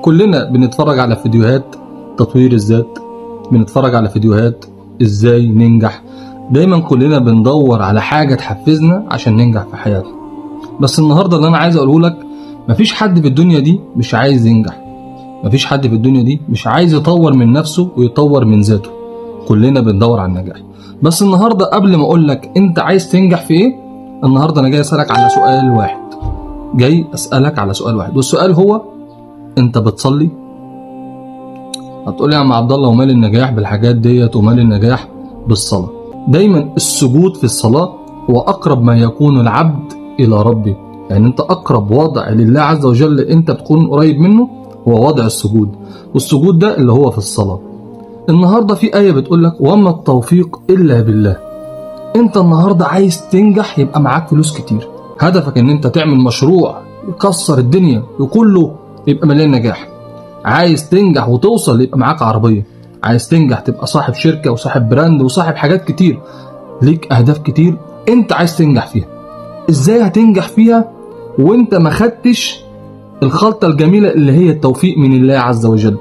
كلنا بنتفرج على فيديوهات تطوير الذات، بنتفرج على فيديوهات ازاي ننجح. دايما كلنا بندور على حاجة تحفزنا عشان ننجح في حياتنا. بس النهاردة اللي انا عايز اقوله لك، مفيش حد في الدنيا دي مش عايز ينجح، مفيش حد في الدنيا دي مش عايز يطور من نفسه ويطور من ذاته. كلنا بندور على النجاح. بس النهاردة قبل ما اقول لك انت عايز تنجح في ايه، النهاردة انا جاي اسألك على سؤال واحد. والسؤال هو: انت بتصلي؟ هتقول لي يا عم عبد الله ومال النجاح بالحاجات ديت ومال النجاح بالصلاة؟ دايما السجود في الصلاة هو اقرب ما يكون العبد الى ربه. يعني انت اقرب وضع لله عز وجل انت بتكون قريب منه هو وضع السجود، والسجود ده اللي هو في الصلاة. النهاردة في آية بتقول لك: وما التوفيق إلا بالله. انت النهاردة عايز تنجح، يبقى معاك فلوس كتير، هدفك ان انت تعمل مشروع يكسر الدنيا وكله يبقى مليان نجاح. عايز تنجح وتوصل يبقى معاك عربية. عايز تنجح تبقى صاحب شركة وصاحب براند وصاحب حاجات كتير. ليك أهداف كتير انت عايز تنجح فيها. ازاي هتنجح فيها وانت ما خدتش الخلطة الجميلة اللي هي التوفيق من الله عز وجل؟